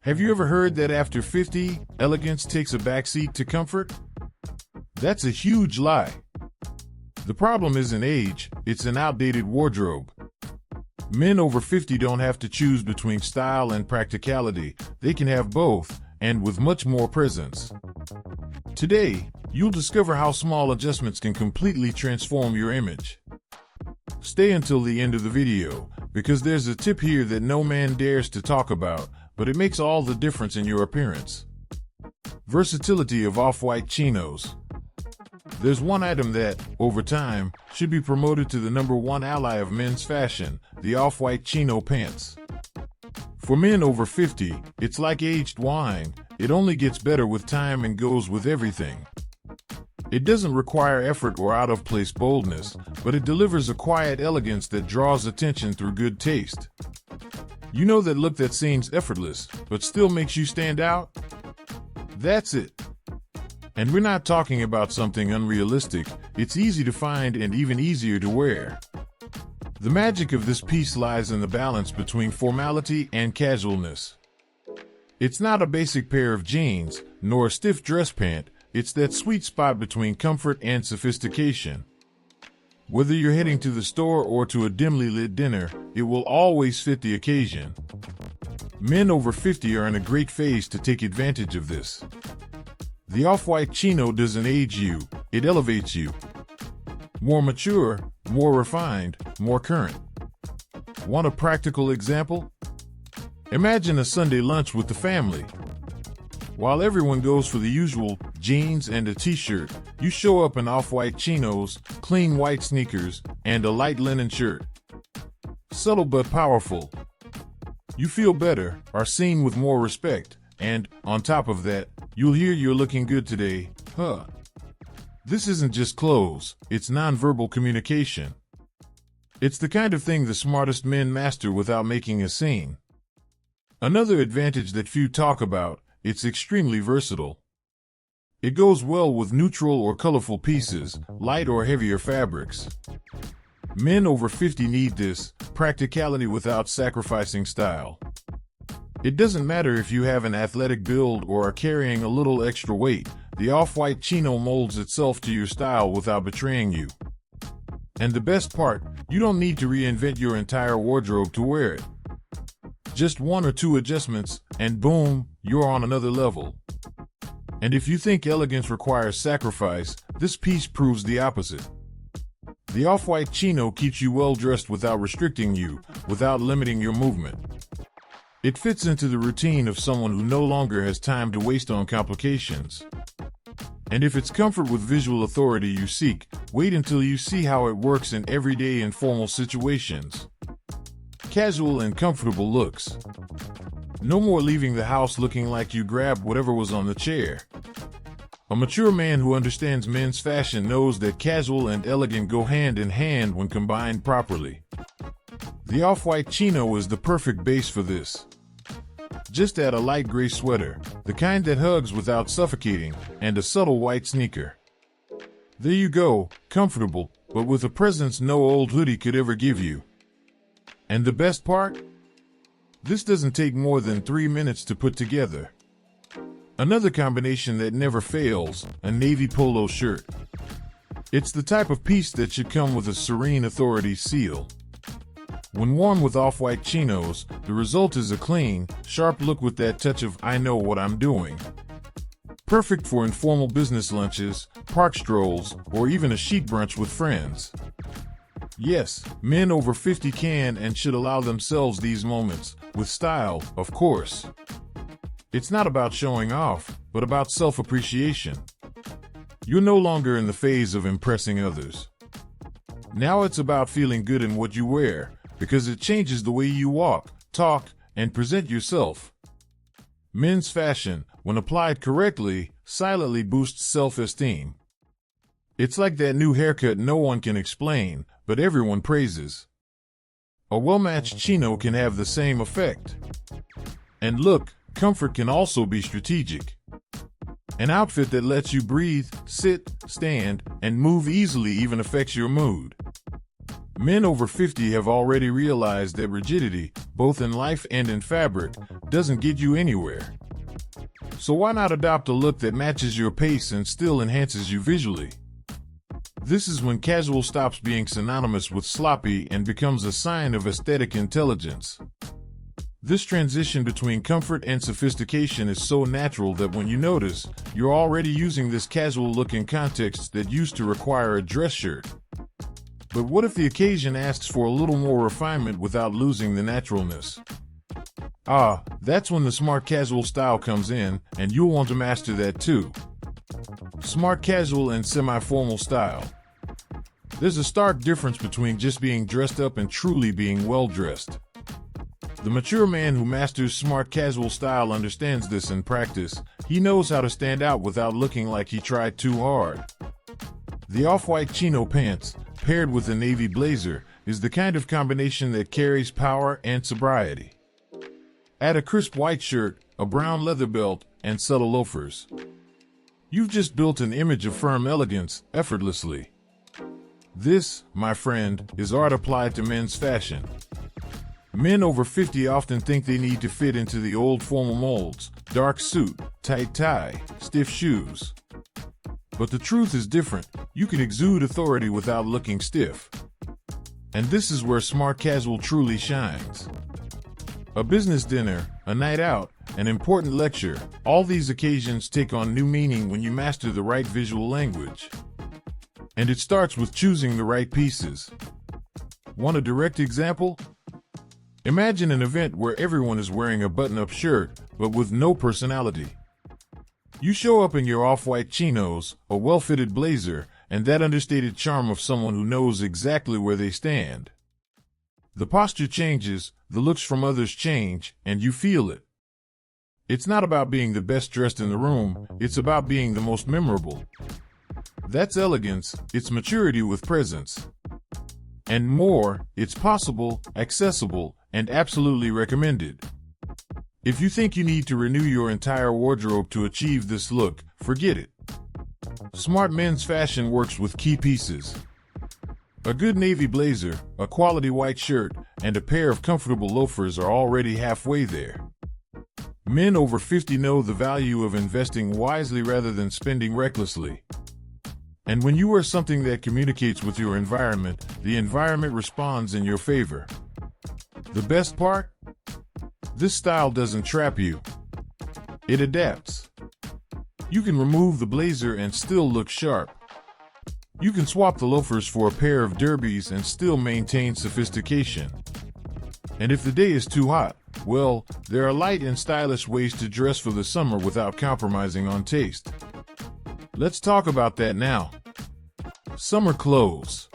Have you ever heard that after 50, elegance takes a backseat to comfort? That's a huge lie. The problem isn't age, it's an outdated wardrobe. Men over 50 don't have to choose between style and practicality. They can have both, and with much more presence. Today, you'll discover how small adjustments can completely transform your image. Stay until the end of the video, because there's a tip here that no man dares to talk about, but it makes all the difference in your appearance. Versatility of off-white chinos. There's one item that, over time, should be promoted to the #1 ally of men's fashion, the off-white chino pants. For men over 50, it's like aged wine. It only gets better with time and goes with everything. It doesn't require effort or out-of-place boldness, but it delivers a quiet elegance that draws attention through good taste. You know that look that seems effortless, but still makes you stand out? That's it. And we're not talking about something unrealistic. It's easy to find and even easier to wear. The magic of this piece lies in the balance between formality and casualness. It's not a basic pair of jeans, nor a stiff dress pant. It's that sweet spot between comfort and sophistication. Whether you're heading to the store or to a dimly lit dinner, it will always fit the occasion. Men over 50 are in a great phase to take advantage of this. The off-white chino doesn't age you, it elevates you. More mature, more refined, more current. Want a practical example? Imagine a Sunday lunch with the family. While everyone goes for the usual jeans and a t-shirt, you show up in off-white chinos, clean white sneakers, and a light linen shirt. Subtle but powerful. You feel better, are seen with more respect, and, on top of that, you'll hear "you're looking good today, huh?" This isn't just clothes, it's nonverbal communication. It's the kind of thing the smartest men master without making a scene. Another advantage that few talk about, it's extremely versatile. It goes well with neutral or colorful pieces, light or heavier fabrics. Men over 50 need this, practicality without sacrificing style. It doesn't matter if you have an athletic build or are carrying a little extra weight, the off-white chino molds itself to your style without betraying you. And the best part, you don't need to reinvent your entire wardrobe to wear it. Just one or two adjustments, and boom, you're on another level. And if you think elegance requires sacrifice, this piece proves the opposite. The off-white chino keeps you well-dressed without restricting you, without limiting your movement. It fits into the routine of someone who no longer has time to waste on complications. And if it's comfort with visual authority you seek, wait until you see how it works in everyday informal situations. Casual and comfortable looks. No more leaving the house looking like you grabbed whatever was on the chair. A mature man who understands men's fashion knows that casual and elegant go hand in hand when combined properly. The off-white chino is the perfect base for this. Just add a light gray sweater, the kind that hugs without suffocating, and a subtle white sneaker. There you go, comfortable, but with a presence no old hoodie could ever give you. And the best part? This doesn't take more than 3 minutes to put together. Another combination that never fails, a navy polo shirt. It's the type of piece that should come with a serene authority seal. When worn with off-white chinos, the result is a clean, sharp look with that touch of "I know what I'm doing." Perfect for informal business lunches, park strolls, or even a chic brunch with friends. Yes, men over 50 can and should allow themselves these moments, with style, of course. It's not about showing off, but about self-appreciation. You're no longer in the phase of impressing others. Now it's about feeling good in what you wear, because it changes the way you walk, talk, and present yourself. Men's fashion, when applied correctly, silently boosts self-esteem. It's like that new haircut no one can explain, but everyone praises. A well-matched chino can have the same effect. And look, comfort can also be strategic. An outfit that lets you breathe, sit, stand, and move easily even affects your mood. Men over 50 have already realized that rigidity, both in life and in fabric, doesn't get you anywhere. So why not adopt a look that matches your pace and still enhances you visually? This is when casual stops being synonymous with sloppy and becomes a sign of aesthetic intelligence. This transition between comfort and sophistication is so natural that when you notice, you're already using this casual look in contexts that used to require a dress shirt. But what if the occasion asks for a little more refinement without losing the naturalness? That's when the smart casual style comes in, and you'll want to master that too. Smart casual and semi-formal style. There's a stark difference between just being dressed up and truly being well-dressed. The mature man who masters smart casual style understands this in practice. He knows how to stand out without looking like he tried too hard. The off-white chino pants, paired with a navy blazer, is the kind of combination that carries power and sobriety. Add a crisp white shirt, a brown leather belt, and subtle loafers. You've just built an image of firm elegance effortlessly. This, my friend, is art applied to men's fashion. Men over 50 often think they need to fit into the old formal molds: dark suit, tight tie, stiff shoes. But the truth is different. You can exude authority without looking stiff. And this is where smart casual truly shines. A business dinner, a night out, an important lecture, all these occasions take on new meaning when you master the right visual language. And it starts with choosing the right pieces. Want a direct example? Imagine an event where everyone is wearing a button-up shirt, but with no personality. You show up in your off-white chinos, a well-fitted blazer, and that understated charm of someone who knows exactly where they stand. The posture changes, the looks from others change, and you feel it. It's not about being the best dressed in the room, it's about being the most memorable. That's elegance, it's maturity with presence. And more, it's possible, accessible, and absolutely recommended. If you think you need to renew your entire wardrobe to achieve this look, forget it. Smart men's fashion works with key pieces. A good navy blazer, a quality white shirt, and a pair of comfortable loafers are already halfway there. Men over 50 know the value of investing wisely rather than spending recklessly. And when you wear something that communicates with your environment, the environment responds in your favor. The best part? This style doesn't trap you. It adapts. You can remove the blazer and still look sharp. You can swap the loafers for a pair of derbies and still maintain sophistication. And if the day is too hot, well, there are light and stylish ways to dress for the summer without compromising on taste. Let's talk about that now. Summer clothes.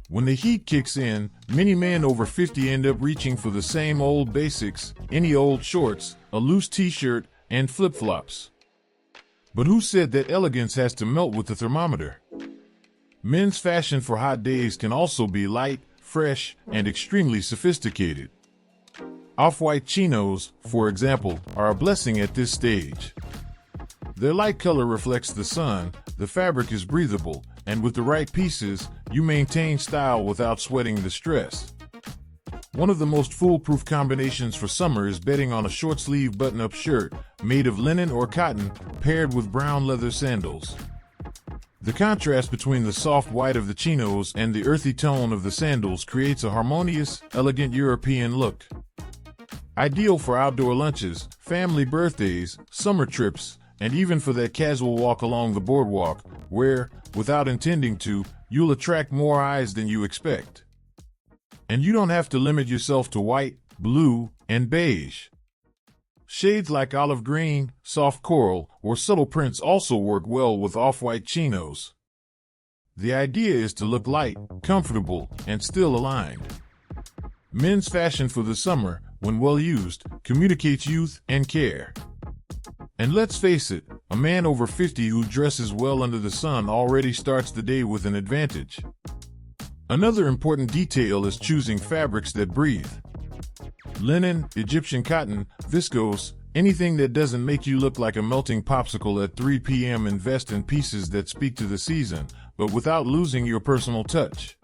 When the heat kicks in, many men over 50 end up reaching for the same old basics: any old shorts, a loose t-shirt, and flip-flops. But who said that elegance has to melt with the thermometer? Men's fashion for hot days can also be light, fresh, and extremely sophisticated. Off-white chinos, for example, are a blessing at this stage. Their light color reflects the sun, the fabric is breathable, and with the right pieces, you maintain style without sweating the stress. One of the most foolproof combinations for summer is betting on a short-sleeve button-up shirt made of linen or cotton, paired with brown leather sandals. The contrast between the soft white of the chinos and the earthy tone of the sandals creates a harmonious, elegant European look. Ideal for outdoor lunches, family birthdays, summer trips, and even for that casual walk along the boardwalk, where, without intending to, you'll attract more eyes than you expect. And you don't have to limit yourself to white, blue, and beige. Shades like olive green, soft coral, or subtle prints also work well with off-white chinos. The idea is to look light, comfortable, and still aligned. Men's fashion for the summer, when well used, communicates youth and care. And let's face it, a man over 50 who dresses well under the sun already starts the day with an advantage. Another important detail is choosing fabrics that breathe. Linen, Egyptian cotton, viscose, anything that doesn't make you look like a melting popsicle at 3 p.m. Invest in pieces that speak to the season, but without losing your personal touch.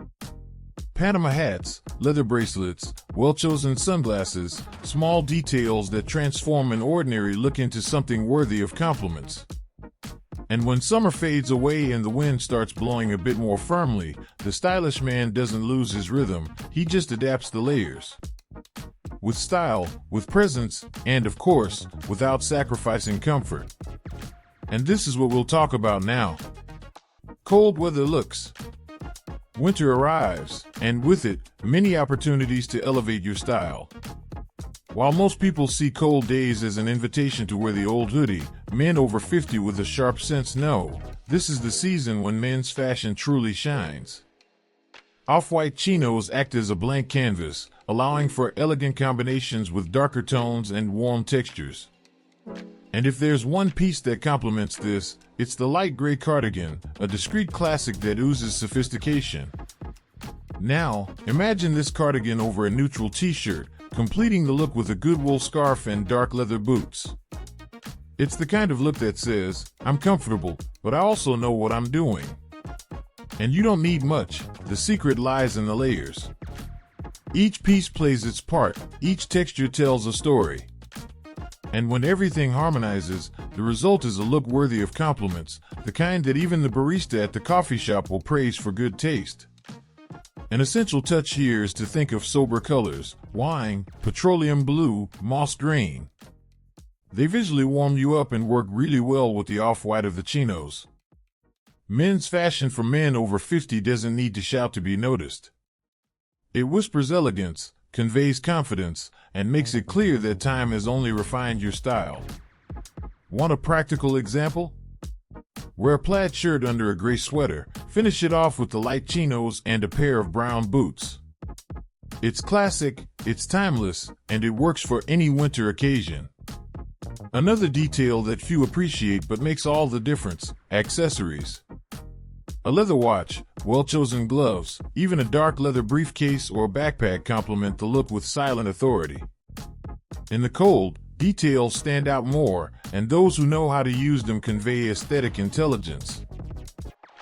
Panama hats, leather bracelets, well-chosen sunglasses, small details that transform an ordinary look into something worthy of compliments. And when summer fades away and the wind starts blowing a bit more firmly, the stylish man doesn't lose his rhythm, he just adapts the layers. With style, with presence, and of course, without sacrificing comfort. And this is what we'll talk about now. Cold weather looks. Winter arrives, and with it, many opportunities to elevate your style. While most people see cold days as an invitation to wear the old hoodie, men over 50 with a sharp sense know this is the season when men's fashion truly shines. Off-white chinos act as a blank canvas, allowing for elegant combinations with darker tones and warm textures. And if there's one piece that complements this, it's the light gray cardigan, a discreet classic that oozes sophistication. Now, imagine this cardigan over a neutral t-shirt, completing the look with a good wool scarf and dark leather boots. It's the kind of look that says, I'm comfortable, but I also know what I'm doing. And you don't need much, the secret lies in the layers. Each piece plays its part, each texture tells a story. And when everything harmonizes, the result is a look worthy of compliments, the kind that even the barista at the coffee shop will praise for good taste. An essential touch here is to think of sober colors: wine, petroleum blue, moss green. They visually warm you up and work really well with the off-white of the chinos. Men's fashion for men over 50 doesn't need to shout to be noticed. It whispers elegance, conveys confidence, and makes it clear that time has only refined your style. Want a practical example? Wear a plaid shirt under a gray sweater, finish it off with the light chinos and a pair of brown boots. It's classic, it's timeless, and it works for any winter occasion. Another detail that few appreciate but makes all the difference: accessories. A leather watch, well-chosen gloves, even a dark leather briefcase or backpack complement the look with silent authority. In the cold, details stand out more, and those who know how to use them convey aesthetic intelligence.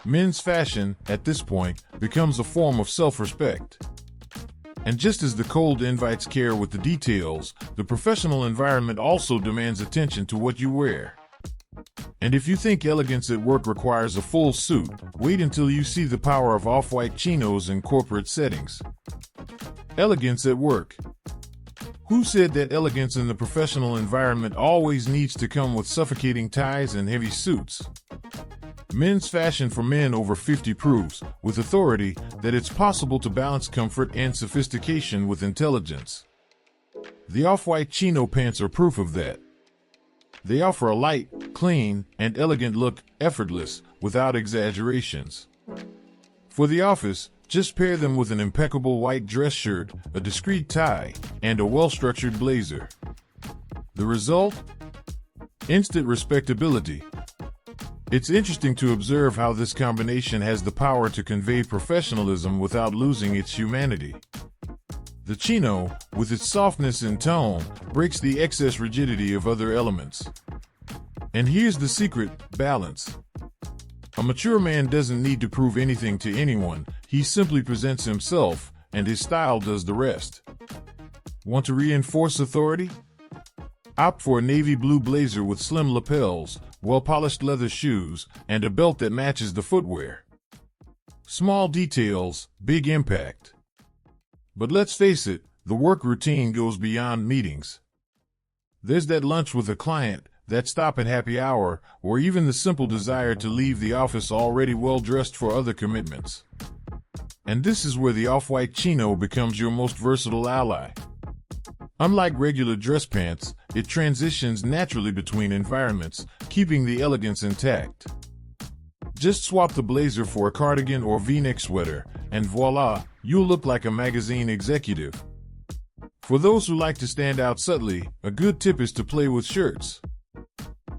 Men's fashion, at this point, becomes a form of self-respect. And just as the cold invites care with the details, the professional environment also demands attention to what you wear. And if you think elegance at work requires a full suit, wait until you see the power of off-white chinos in corporate settings. Elegance at work. Who said that elegance in the professional environment always needs to come with suffocating ties and heavy suits? Men's fashion for men over 50 proves, with authority, that it's possible to balance comfort and sophistication with intelligence. The off-white chino pants are proof of that. They offer a light, clean, and elegant look, effortless, without exaggerations. For the office, just pair them with an impeccable white dress shirt, a discreet tie, and a well-structured blazer. The result? Instant respectability. It's interesting to observe how this combination has the power to convey professionalism without losing its humanity. The chino, with its softness and tone, breaks the excess rigidity of other elements. And here's the secret: balance. A mature man doesn't need to prove anything to anyone, he simply presents himself, and his style does the rest. Want to reinforce authority? Opt for a navy blue blazer with slim lapels, well-polished leather shoes, and a belt that matches the footwear. Small details, big impact. But let's face it, the work routine goes beyond meetings. There's that lunch with a client, that stop at happy hour, or even the simple desire to leave the office already well-dressed for other commitments. And this is where the off-white chino becomes your most versatile ally. Unlike regular dress pants, it transitions naturally between environments, keeping the elegance intact. Just swap the blazer for a cardigan or V-neck sweater, and voila, you'll look like a magazine executive. For those who like to stand out subtly, a good tip is to play with shirts.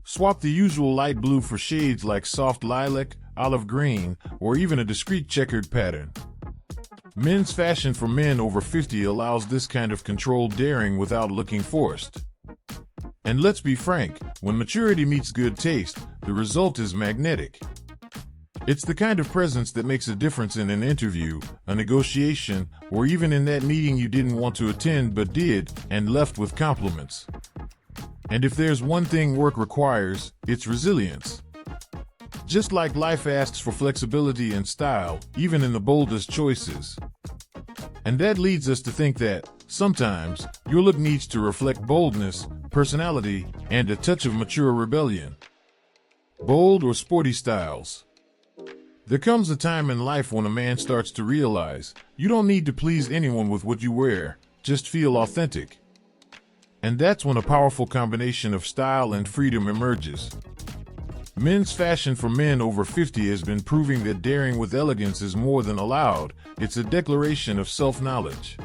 Swap the usual light blue for shades like soft lilac, olive green, or even a discreet checkered pattern. Men's fashion for men over 50 allows this kind of controlled daring without looking forced. And let's be frank, when maturity meets good taste, the result is magnetic. It's the kind of presence that makes a difference in an interview, a negotiation, or even in that meeting you didn't want to attend but did and left with compliments. And if there's one thing work requires, it's resilience. Just like life asks for flexibility and style, even in the boldest choices. And that leads us to think that, sometimes, your look needs to reflect boldness, personality, and a touch of mature rebellion. Bold or sporty styles. There comes a time in life when a man starts to realize, you don't need to please anyone with what you wear, just feel authentic. And that's when a powerful combination of style and freedom emerges. Men's fashion for men over 50 has been proving that daring with elegance is more than allowed, it's a declaration of self-knowledge.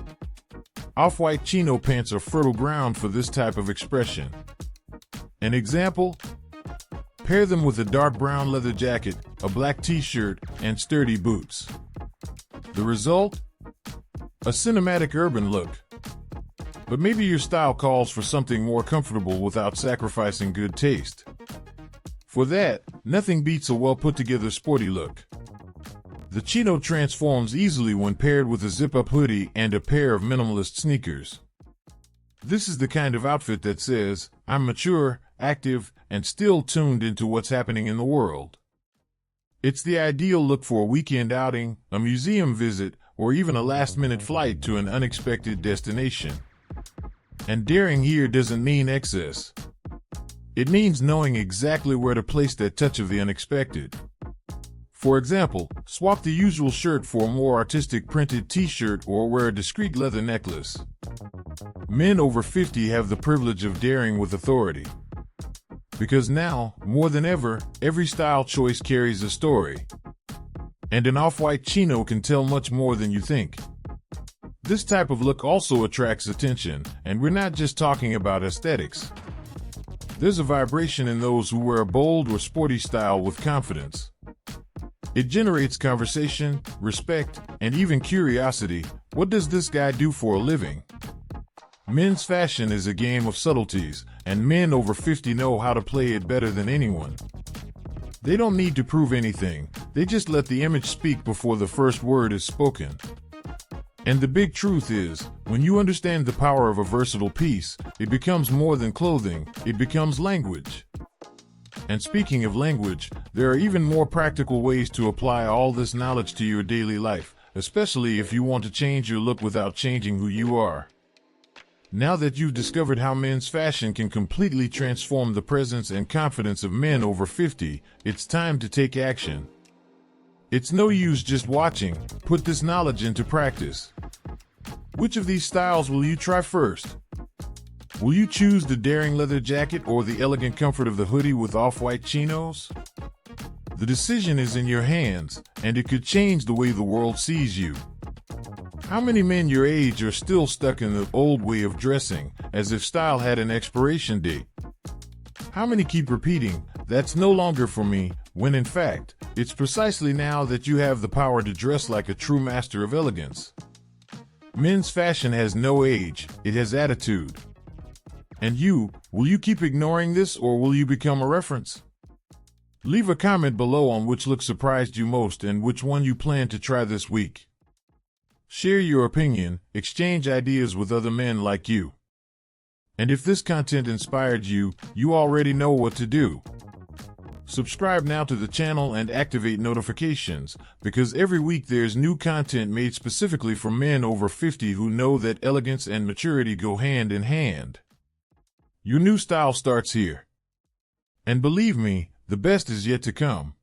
Off-white chino pants are fertile ground for this type of expression. An example? Pair them with a dark brown leather jacket, a black t-shirt, and sturdy boots. The result? A cinematic urban look. But maybe your style calls for something more comfortable without sacrificing good taste. For that, nothing beats a well-put-together sporty look. The chino transforms easily when paired with a zip-up hoodie and a pair of minimalist sneakers. This is the kind of outfit that says, I'm mature, active, and still tuned into what's happening in the world. It's the ideal look for a weekend outing, a museum visit, or even a last-minute flight to an unexpected destination. And daring here doesn't mean excess. It means knowing exactly where to place that touch of the unexpected. For example, swap the usual shirt for a more artistic printed t-shirt or wear a discreet leather necklace. Men over 50 have the privilege of daring with authority. Because now, more than ever, every style choice carries a story. And an off-white chino can tell much more than you think. This type of look also attracts attention, and we're not just talking about aesthetics. There's a vibration in those who wear a bold or sporty style with confidence. It generates conversation, respect, and even curiosity. What does this guy do for a living? Men's fashion is a game of subtleties, and men over 50 know how to play it better than anyone. They don't need to prove anything, they just let the image speak before the first word is spoken. And the big truth is, when you understand the power of a versatile piece, it becomes more than clothing, it becomes language. And speaking of language, there are even more practical ways to apply all this knowledge to your daily life, especially if you want to change your look without changing who you are. Now that you've discovered how men's fashion can completely transform the presence and confidence of men over 50, it's time to take action. It's no use just watching, put this knowledge into practice. Which of these styles will you try first? Will you choose the daring leather jacket or the elegant comfort of the hoodie with off-white chinos? The decision is in your hands, and it could change the way the world sees you. How many men your age are still stuck in the old way of dressing, as if style had an expiration date? How many keep repeating, "That's no longer for me," when in fact, it's precisely now that you have the power to dress like a true master of elegance? Men's fashion has no age, it has attitude. And you, will you keep ignoring this or will you become a reference? Leave a comment below on which look surprised you most and which one you plan to try this week. Share your opinion, exchange ideas with other men like you. And if this content inspired you, you already know what to do. Subscribe now to the channel and activate notifications, because every week there's new content made specifically for men over 50 who know that elegance and maturity go hand in hand. Your new style starts here. And believe me, the best is yet to come.